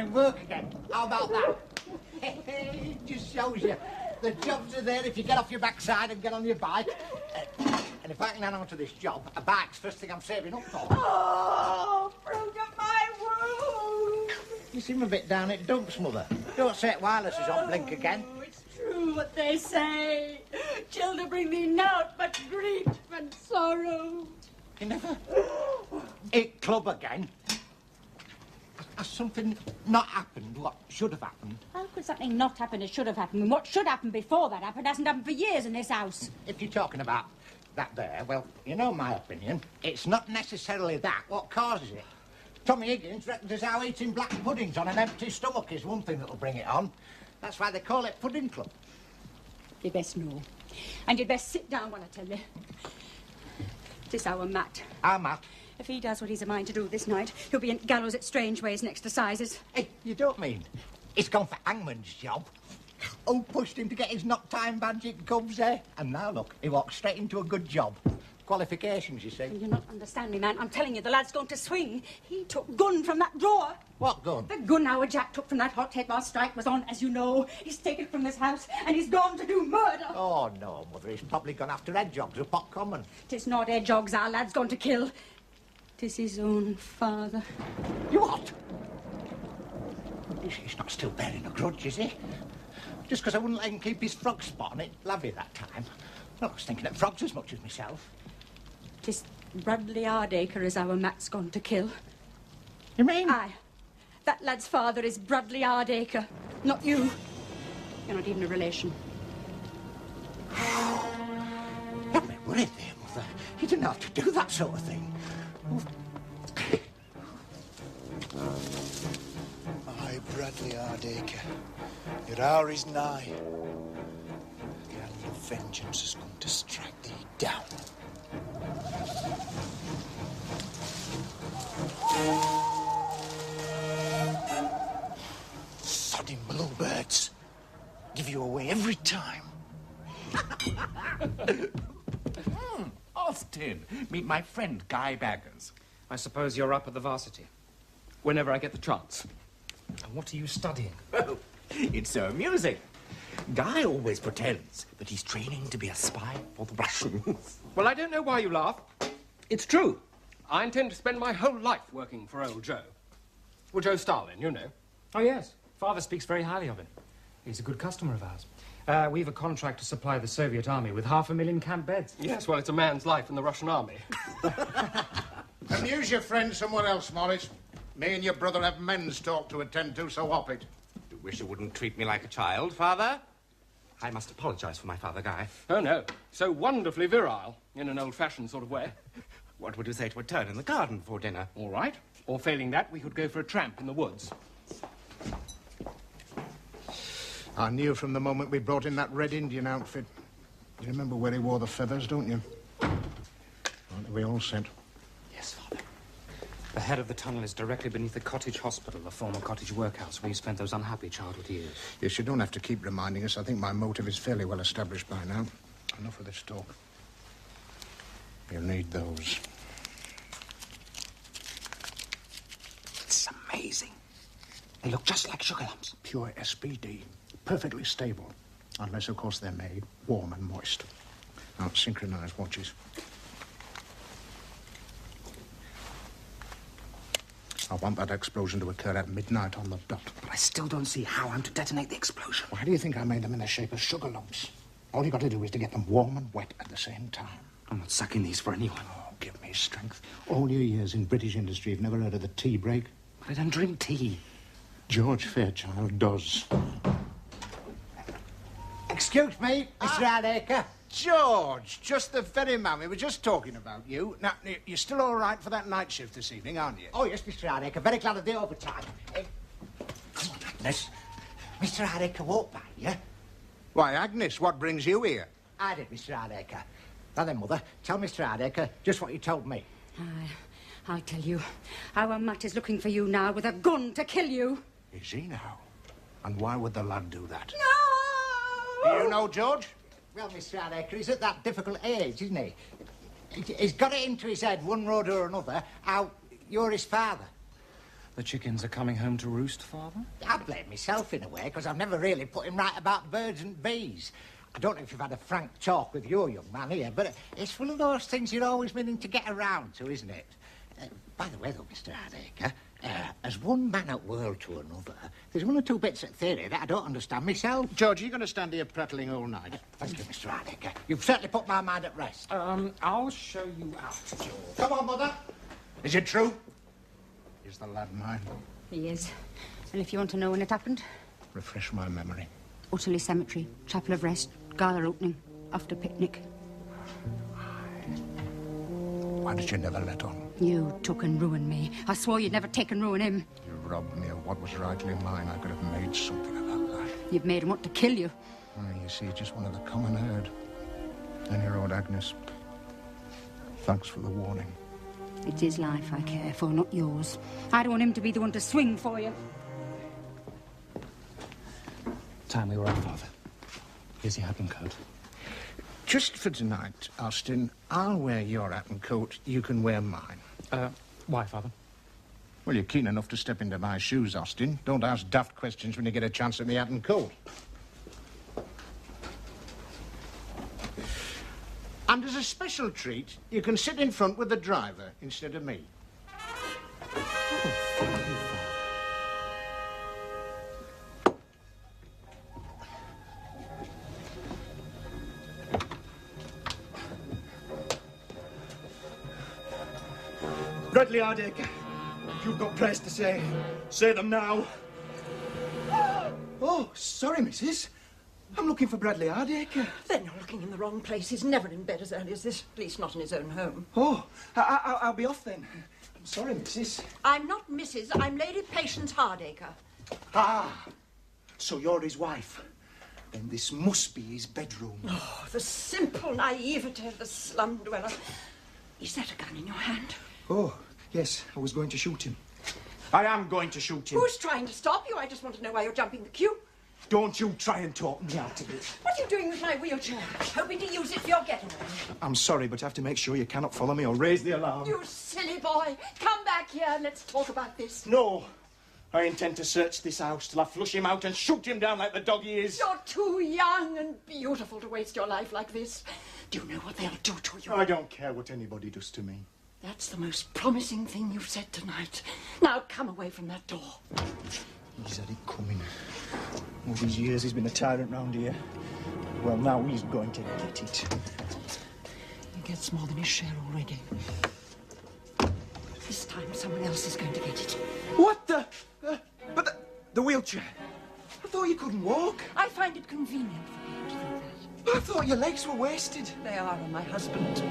and work again. How about that? It just shows you. The jobs are there if you get off your backside and get on your bike. And if I can hang on to this job, a bike's the first thing I'm saving up for. Oh, broke up my wound. You seem a bit down at dumps, Mother. Don't say it wireless is on blink again. Oh, it's true what they say. Children bring thee naught but grief and sorrow. You never hit club again? Has something not happened what should have happened? How could something not happen that should have happened? And what should happen before that happened hasn't happened for years in this house. If you're talking about that there, well, you know my opinion. It's not necessarily that what causes it. Tommy Higgins reckons as how eating black puddings on an empty stomach is one thing that'll bring it on. That's why they call it Pudding Club. You'd best know. And you'd best sit down when I tell you. This our Matt. Our Matt? If he does what he's a mind to do this night, he'll be in gallows at Strangeways and exercises. Hey, you don't mean he's gone for hangman's job? Who pushed him to get his knock time badge at Cubs, eh? And now, look, he walks straight into a good job. Qualifications, you see. You're not understanding, man. I'm telling you, the lad's going to swing. He took gun from that drawer. What gun? The gun our Jack took from that hothead while strike was on, as you know. He's taken it from this house, and he's gone to do murder. Oh, no, Mother. He's probably gone after hedgehogs up Pot Common. 'Tis not hedgehogs our lad's going to kill. 'Tis his own father. You what? He's not still bearing a grudge, is he? Just because I wouldn't let him keep his frog spot on it, Lavvy, that time. Well, I was thinking of frogs as much as myself. 'Tis Bradley Hardacre as our Matt's gone to kill. You mean? Aye. That lad's father is Bradley Hardacre, not you. You're not even a relation. Don't be worried there, Mother. You didn't have to do that sort of thing. Aye, Bradley Hardacre. Your hour is nigh. The hand of vengeance is going to strike thee down. Sodding bluebirds. Give you away every time. Austin, meet my friend Guy Baggers. I suppose you're up at the varsity. Whenever I get the chance. And what are you studying? Oh, it's so amusing. Guy always pretends that he's training to be a spy for the Russians. Well, I don't know why you laugh. It's true. I intend to spend my whole life working for old Joe. Well, Joe Stalin, you know. Oh, yes. Father speaks very highly of him. He's a good customer of ours. We've a contract to supply the Soviet army with 500,000 camp beds. Yes, well, it's a man's life in the Russian army. Amuse your friend somewhere else, Morris. Me and your brother have men's talk to attend to, so hop it. You wish you wouldn't treat me like a child, Father? I must apologize for my father, Guy. Oh, no. So wonderfully virile, in an old-fashioned sort of way. What would you say to a turn in the garden for dinner? All right. Or failing that, we could go for a tramp in the woods. I knew from the moment we brought in that Red Indian outfit. You remember where he wore the feathers, don't you? Aren't we all sent? Yes, Father. The head of the tunnel is directly beneath the cottage hospital, the former cottage workhouse where you spent those unhappy childhood years. Yes, you don't have to keep reminding us. I think my motive is fairly well established by now. Enough of this talk. You'll need those. It's amazing. They look just like sugar lumps. Pure SPD. Perfectly stable. Unless, of course, they're made warm and moist. Now, synchronized watches. I want that explosion to occur at midnight on the dot. But I still don't see how I'm to detonate the explosion. Why do you think I made them in the shape of sugar lumps? All you got to do is to get them warm and wet at the same time. I'm not sucking these for anyone. Oh, give me strength. All your years in British industry, you've never heard of the tea break? But I don't drink tea. George Fairchild does. Excuse me, Mr. Hardacre. George, just the very man. We were just talking about you. Now, you're still all right for that night shift this evening, aren't you? Oh, yes, Mr. Hardacre. Very glad of the overtime. Come on, Agnes. Mr. Hardacre walked by you. Why, Agnes, what brings you here? I did, Mr. Hardacre. Now then, Mother, tell Mr. Hardacre just what you told me. I'll tell you. Our Matt is looking for you now with a gun to kill you. Is he now? And why would the lad do that? No! Do you know, George? Well, Mr. Hardacre, he's at that difficult age, isn't he? He's got it into his head, one road or another, how you're his father. The chickens are coming home to roost, Father? I blame myself in a way, because I've never really put him right about birds and bees. I don't know if you've had a frank talk with your young man here, but it's one of those things you're always meaning to get around to, isn't it? By the way, though, Mr. Hardacre, as one man at world to another, there's one or two bits of theory that I don't understand myself. George, are you going to stand here prattling all night? Thank you, Mr. Hardacre. You've certainly put my mind at rest. I'll show you out, George. Come on, Mother. Is it true? Is the lad mine? He is. And if you want to know when it happened, Refresh my memory. Utterly Cemetery, Chapel of Rest, gala opening, after picnic. Why did you never let on? You took and ruined me. I swore you'd never take and ruin him. You robbed me of what was rightly mine. I could have made something of that lad. You've made him want to kill you. You see, just one of the common herd. And your old Agnes. Thanks for the warning. It's his life I care for, not yours. I don't want him to be the one to swing for you. Time we were up, Father. Here's your hat and coat. Just for tonight, Austin, I'll wear your hat and coat. You can wear mine. Why, Father? Well, you're keen enough to step into my shoes, Austin. Don't ask daft questions when you get a chance at the hat and coat. And as a special treat, you can sit in front with the driver instead of me. Bradley Hardacre, if you've got prayers to say them now. Oh, sorry, missus. I'm looking for Bradley Hardacre. Then you're looking in the wrong place. He's never in bed as early as this, at least not in his own home. Oh, I'll be off then. I'm sorry, missus. I'm not Mrs. I'm Lady Patience Hardacre. Ah, so you're his wife. Then this must be his bedroom. Oh, the simple naivete of the slum dweller. Is that a gun in your hand? Oh, yes, I was going to shoot him. I am going to shoot him. Who's trying to stop you? I just want to know why you're jumping the queue. Don't you try and talk me out of it. What are you doing with my wheelchair? Hoping to use it for your getaway? I'm sorry, but I have to make sure you cannot follow me or raise the alarm. You silly boy. Come back here and let's talk about this. No. I intend to search this house till I flush him out and shoot him down like the dog he is. You're too young and beautiful to waste your life like this. Do you know what they'll do to you? I don't care what anybody does to me. That's the most promising thing you've said tonight. Now come away from that door. He's had it coming. All these years he's been a tyrant round here. Well, now he's going to get it. He gets more than his share already. This time someone else is going to get it. What the? But the wheelchair. I thought you couldn't walk. I find it convenient for you to think that. I thought your legs were wasted. They are on my husband.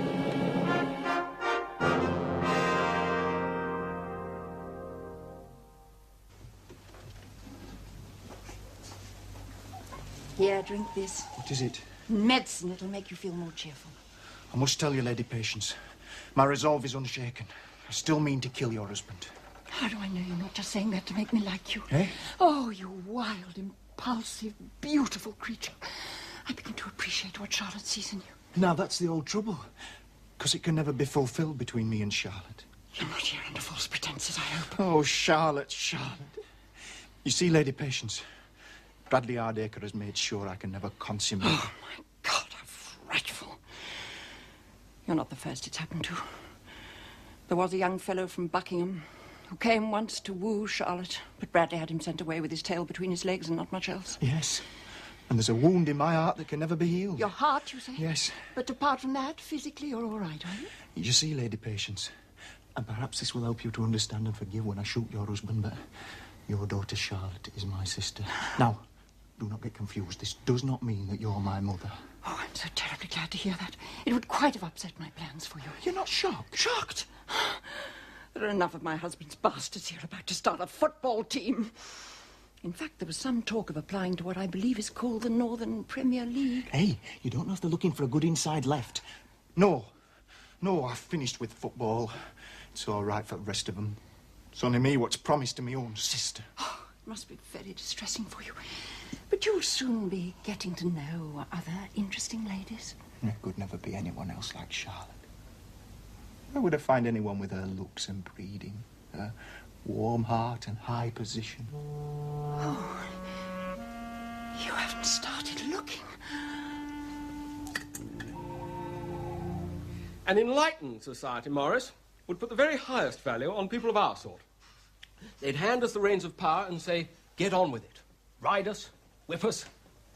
Here, drink this. What is it? Medicine. It'll make you feel more cheerful. I must tell you, Lady Patience, my resolve is unshaken. I still mean to kill your husband. How do I know you're not just saying that to make me like you? Eh? Oh, you wild, impulsive, beautiful creature. I begin to appreciate what Charlotte sees in you. Now, that's the old trouble. Because it can never be fulfilled between me and Charlotte. You're not here under false pretenses, I hope. Oh, Charlotte, Charlotte. You see, Lady Patience, Bradley Hardacre has made sure I can never consummate. Oh, my God, how frightful. You're not the first it's happened to. There was a young fellow from Buckingham who came once to woo Charlotte, but Bradley had him sent away with his tail between his legs and not much else. Yes. And there's a wound in my heart that can never be healed. Your heart, you say? Yes. But apart from that, physically, you're all right, are you? You see, Lady Patience, and perhaps this will help you to understand and forgive when I shoot your husband, but your daughter Charlotte is my sister. Now, do not get confused. This does not mean that you're my mother. Oh, I'm so terribly glad to hear that. It would quite have upset my plans for you. You're not shocked? Shocked? There are enough of my husband's bastards here about to start a football team. In fact, there was some talk of applying to what I believe is called the Northern Premier League. Hey, you don't know if they're looking for a good inside left. No, I've finished with football. It's all right for the rest of them. It's only me what's promised to my own sister. Oh, it must be very distressing for you. But you'll soon be getting to know other interesting ladies. There could never be anyone else like Charlotte. Where would I find anyone with her looks and breeding, her Warm heart and high position. Oh, you haven't started looking. An enlightened society, Morris, would put the very highest value on people of our sort. They'd hand us the reins of power and say, get on with it. Ride us, whip us,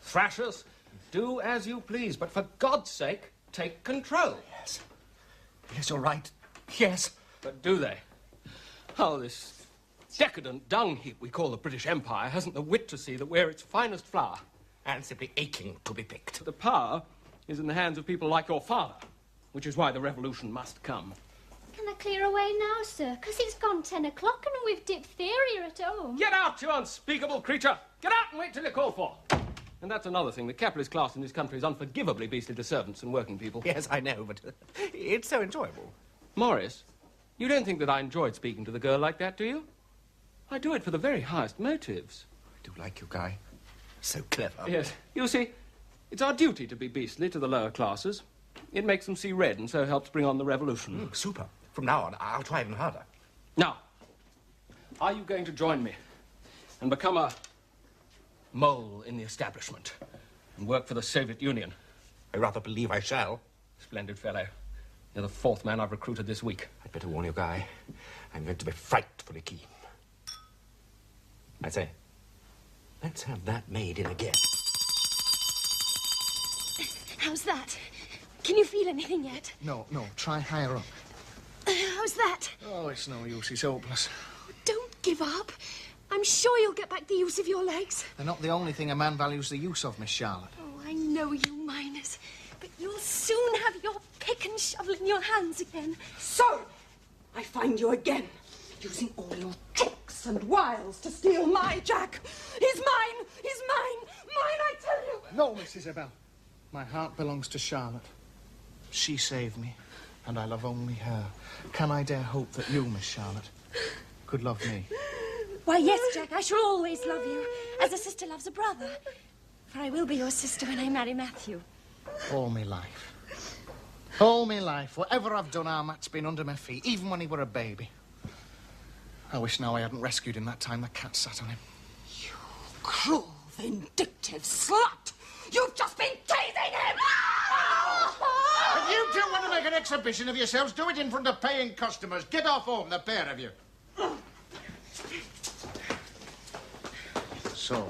thrash us, do as you please, but for God's sake, take control. Yes. Yes, you're right. Yes. But do they? Oh, this decadent dung heap we call the British Empire hasn't the wit to see that we're its finest flower. And simply aching to be picked. The power is in the hands of people like your father, which is why the revolution must come. Can I clear away now, sir? Because it's gone 10 o'clock and we've diphtheria at home. Get out, you unspeakable creature! Get out and wait till you're called for! And that's another thing. The capitalist class in this country is unforgivably beastly to servants and working people. Yes, I know, but it's so enjoyable. Morris, you don't think that I enjoyed speaking to the girl like that, do you? I do it for the very highest motives. I do like you, Guy. So clever. Yes. You see, it's our duty to be beastly to the lower classes. It makes them see red and so helps bring on the revolution. Super. From now on, I'll try even harder. Now, are you going to join me and become a mole in the establishment and work for the Soviet Union? I rather believe I shall. Splendid fellow. You're the fourth man I've recruited this week. I'd better warn you, Guy. I'm going to be frightfully keen. I say, let's have that made in again. How's that? Can you feel anything yet? No, try higher up. How's that? Oh, it's no use. He's hopeless. Don't give up. I'm sure you'll get back the use of your legs. They're not the only thing a man values the use of, Miss Charlotte. Oh, I know you miners. But you'll soon have your pick and shovel in your hands again. So, I find you again, using all your tricks and wiles to steal my Jack. He's mine! He's mine! Mine, I tell you! No, Miss Isabel. My heart belongs to Charlotte. She saved me, and I love only her. Can I dare hope that you, Miss Charlotte, could love me? Why, yes, Jack, I shall always love you, as a sister loves a brother. For I will be your sister when I marry Matthew. All me life. All me life. Whatever I've done, our Matt's been under my feet, even when he were a baby. I wish now I hadn't rescued him that time the cat sat on him. You cruel, vindictive slut! You've just been teasing him! If you two want to make an exhibition of yourselves, do it in front of paying customers. Get off home, the pair of you. So,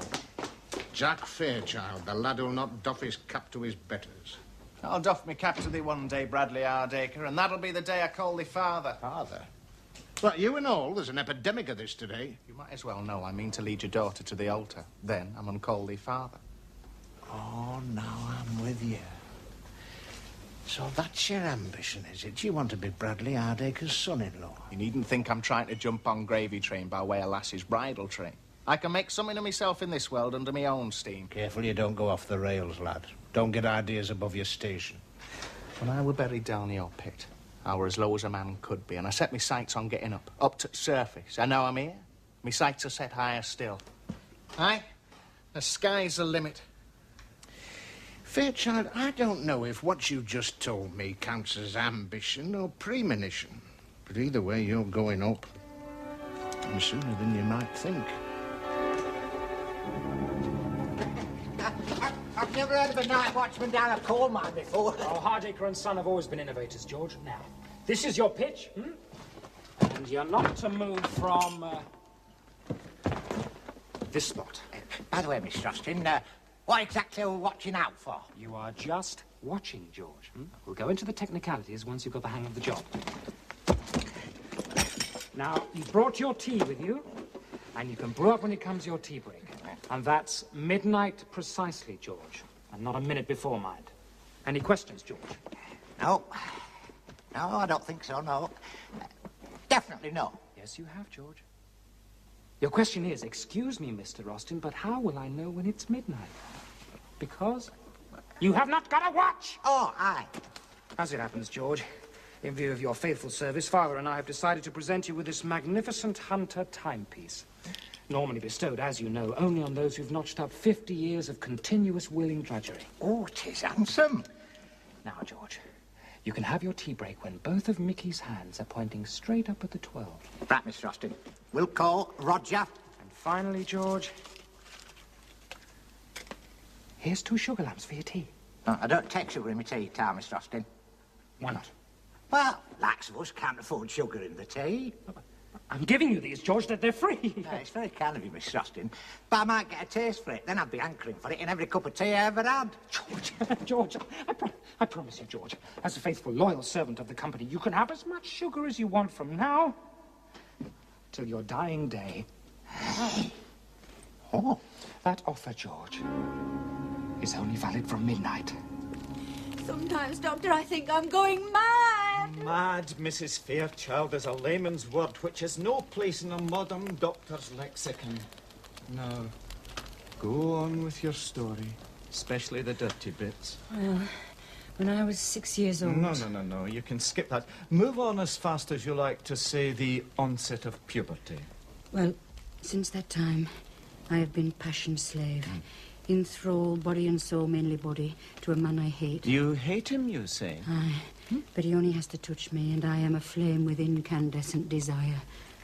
Jack Fairchild, the lad who'll not doff his cap to his betters. I'll doff me cap to thee one day, Bradley Hardacre, and that'll be the day I call thee father. Father? Well, you and all, there's an epidemic of this today. You might as well know I mean to lead your daughter to the altar. Then I'm gonna call thee father. Oh, now I'm with you. So that's your ambition, is it? You want to be Bradley Hardacre's son-in-law? You needn't think I'm trying to jump on gravy train by way of lass's bridal train. I can make something of myself in this world under my own steam. Careful you don't go off the rails, lad. Don't get ideas above your station. When I were buried down your pit, I were as low as a man could be, and I set my sights on getting up to the surface. And now I'm here. My sights are set higher still. Aye, the sky's the limit. Fairchild, I don't know if what you just told me counts as ambition or premonition. But either way, you're going up. And sooner than you might think. I've never heard of a night watchman down a coal mine before. Oh, Hardacre and Son have always been innovators, George. Now, this is your pitch, and you're not to move from this spot. By the way, Mr. Austin, what exactly are we watching out for? You are just watching, George. We'll go into the technicalities once you've got the hang of the job. Now, you've brought your tea with you, and you can brew up when it comes your tea break. And that's midnight precisely, George, and not a minute before, mind. Any questions, George? No. No, I don't think so, no. Definitely no. Yes, you have, George. Your question is, excuse me, Mr. Austin, but how will I know when it's midnight? Because you have not got a watch! Oh, aye. As it happens, George, in view of your faithful service, Father and I have decided to present you with this magnificent Hunter timepiece. Normally bestowed, as you know, only on those who've notched up 50 years of continuous willing drudgery. Oh, 'tis handsome. Now, George, You can have your tea break when both of Mickey's hands are pointing straight up at the 12. Right, Mr. Austin. Wilco, Roger. And finally, George, here's 2 sugar lamps for your tea. No, I don't take sugar in my tea, Mr. Austin. Why not? Well, lots of us can't afford sugar in the tea. I'm giving you these, George, that they're free. Yeah, it's very kind of you, Mr. Austin. But I might get a taste for it. Then I'd be hankering for it in every cup of tea I ever had. George, I promise you, George, as a faithful, loyal servant of the company, you can have as much sugar as you want from now till your dying day. Oh. That offer, George, is only valid from midnight. Sometimes, Doctor, I think I'm going mad. Mad, Mrs. Fairchild, is a layman's word which has no place in a modern doctor's lexicon. Now, go on with your story, especially the dirty bits. Well, when I was 6 years old... No, you can skip that. Move on as fast as you like to say the onset of puberty. Well, since that time, I have been passion slave. In thrall, body and soul, mainly body, to a man I hate. You hate him, you say? Aye, but he only has to touch me, and I am aflame with incandescent desire.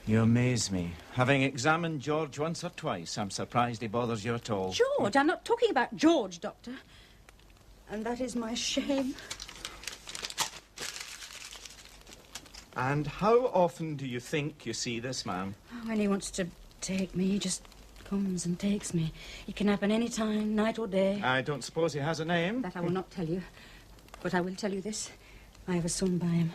You amaze me. Having examined George once or twice, I'm surprised he bothers you at all. George? I'm not talking about George, Doctor. And that is my shame. And how often do you think you see this man? When he wants to take me, he just comes and takes me. It can happen any time, night or day. I don't suppose he has a name? That I will not tell you. But I will tell you this. I have a son by him.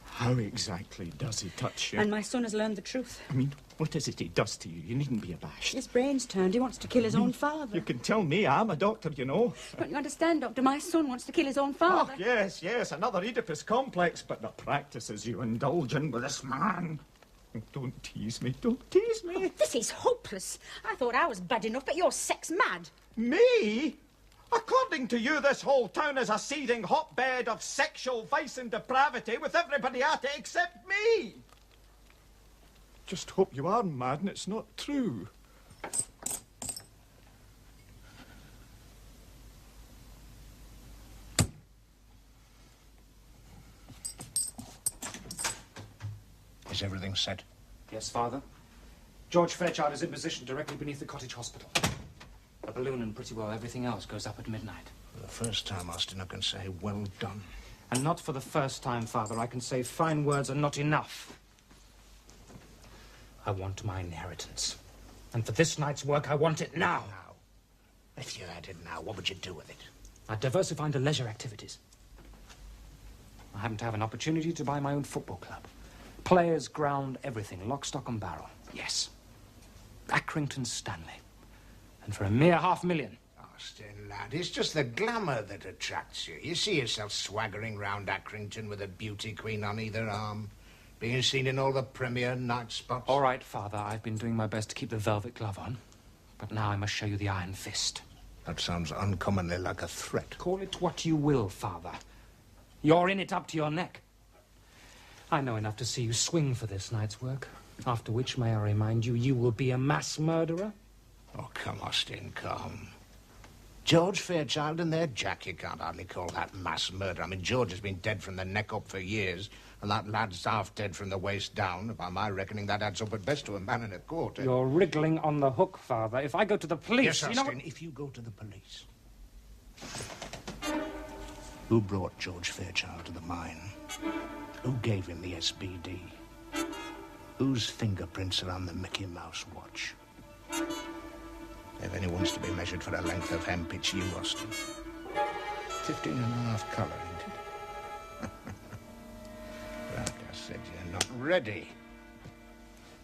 How exactly does he touch you? And my son has learned the truth. I mean, what is it he does to you? You needn't be abashed. His brain's turned. He wants to kill his own father. You can tell me. I'm a doctor, you know. Don't you understand, Doctor? My son wants to kill his own father. Oh, yes, another Oedipus complex, but the practices you indulge in with this man. Don't tease me, don't tease me. Oh, this is hopeless. I thought I was bad enough, but you're sex mad. Me? According to you, this whole town is a seething hotbed of sexual vice and depravity with everybody at it except me. Just hope you are mad and it's not true. Is everything set? Yes, Father. George Fairchild is in position directly beneath the cottage hospital. The balloon and pretty well everything else goes up at midnight. For the first time, Austin, I can say, well done. And not for the first time, Father, I can say fine words are not enough. I want my inheritance. And for this night's work, I want it now. Now. If you had it now, what would you do with it? I'd diversify into leisure activities. I happen to have an opportunity to buy my own football club. Players, ground, everything. Lock, stock, and barrel. Yes. Accrington Stanley. And for a mere $500,000. Austin, lad, it's just the glamour that attracts you. You see yourself swaggering round Accrington with a beauty queen on either arm, being seen in all the premier night spots. All right, Father, I've been doing my best to keep the velvet glove on. But now I must show you the iron fist. That sounds uncommonly like a threat. Call it what you will, Father. You're in it up to your neck. I know enough to see you swing for this night's work. After which, may I remind you, you will be a mass murderer. Oh, come, Austin, come. George Fairchild and their Jack, you can't hardly call that mass murder. I mean, George has been dead from the neck up for years, and that lad's half dead from the waist down. By my reckoning, that adds up at best to a man and a quarter. You're wriggling on the hook, Father. If I go to the police... Yes, Austin, you know... if you go to the police. Who brought George Fairchild to the mine? Who gave him the SBD? Whose fingerprints are on the Mickey Mouse watch? If anyone's to be measured for a length of hemp, it's you, Austin. 15.5 colour, ain't it? Like I said, you're not ready.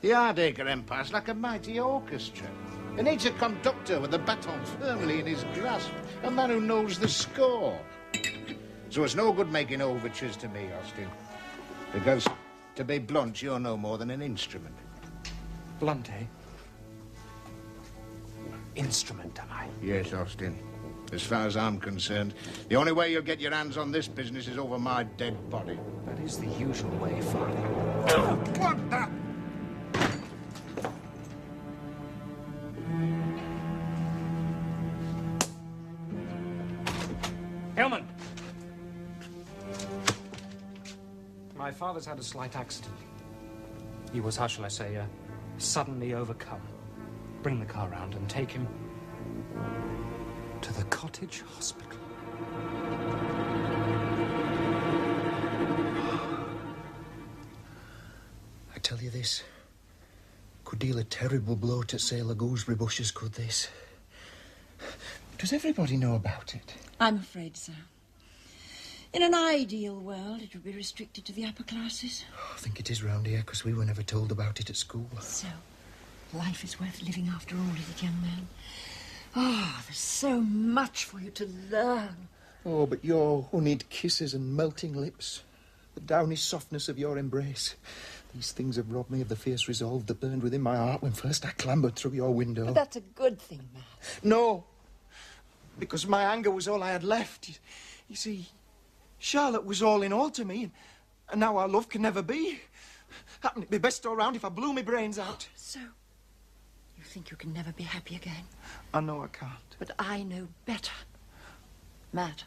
The Hardacre Empire's like a mighty orchestra. It needs a conductor with the baton firmly in his grasp, a man who knows the score. So it's no good making overtures to me, Austin. Because, to be blunt, you're no more than an instrument. Blunt, eh? Instrument, am I? Yes, Austin. As far as I'm concerned, the only way you'll get your hands on this business is over my dead body. That is the usual way, Father. What the... Hellman! my father's had a slight accident. He was, how shall I say, suddenly overcome. Bring the car round and take him to the cottage hospital. I tell you this, could deal a terrible blow to Sailor Gooseberry Bushes, could this? Does everybody know about it? I'm afraid so. In an ideal world, it would be restricted to the upper classes. Oh, I think it is round here, because we were never told about it at school. So, life is worth living after all, is it, young man? Oh, there's so much for you to learn. Oh, but your honeyed kisses and melting lips, the downy softness of your embrace, these things have robbed me of the fierce resolve that burned within my heart when first I clambered through your window. But that's a good thing, Matt. No, because my anger was all I had left. You see, Charlotte was all in all to me, and now our love can never be. Hadn't it be best all round if I blew my brains out? So, you think you can never be happy again? I know I can't. But I know better. Matt,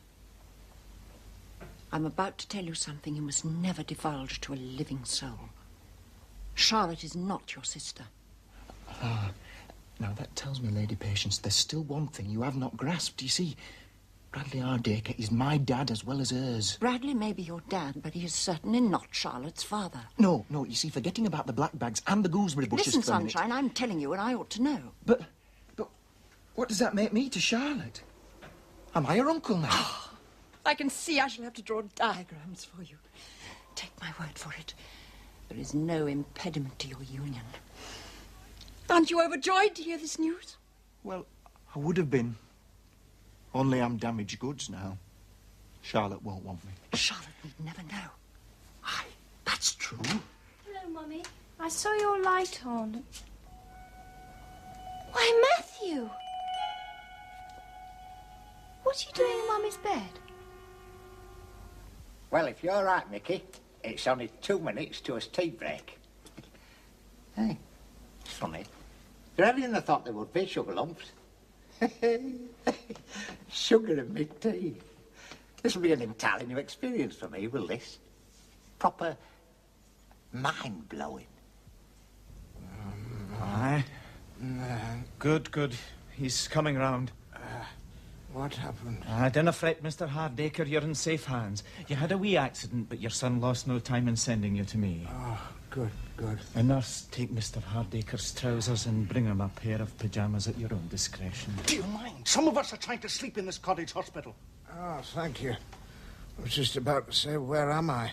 I'm about to tell you something you must never divulge to a living soul. Charlotte is not your sister. Ah, now that tells me, Lady Patience, there's still one thing you have not grasped. You see, Bradley Hardacre is my dad as well as hers. Bradley may be your dad, but he is certainly not Charlotte's father. No, you see, forgetting about the black bags and the gooseberry bushes Listen, for a minute. Sunshine, I'm telling you, and I ought to know. But what does that make me to Charlotte? Am I her uncle now? I can see I shall have to draw diagrams for you. Take my word for it. There is no impediment to your union. Aren't you overjoyed to hear this news? Well, I would have been. Only I'm damaged goods now. Charlotte won't want me. Charlotte need never know. Aye, that's true. Hello, Mummy. I saw your light on. Why, Matthew! What are you doing in Mummy's bed? Well, if you're right, Mickey, it's only 2 minutes to a tea break. Hey, it's funny. Did anyone have thought there would be sugar lumps? Sugar in my tea. This will be an entirely new experience for me, will this? Proper mind-blowing. Aye. Good. He's coming round. What happened? Dinna fret, Mr. Hardacre. You're in safe hands. You had a wee accident, but your son lost no time in sending you to me. Oh, good. A nurse, take Mr. Hardacre's trousers and bring him a pair of pyjamas at your own discretion. Do you mind? Some of us are trying to sleep in this cottage hospital. Oh, thank you. I was just about to say, where am I?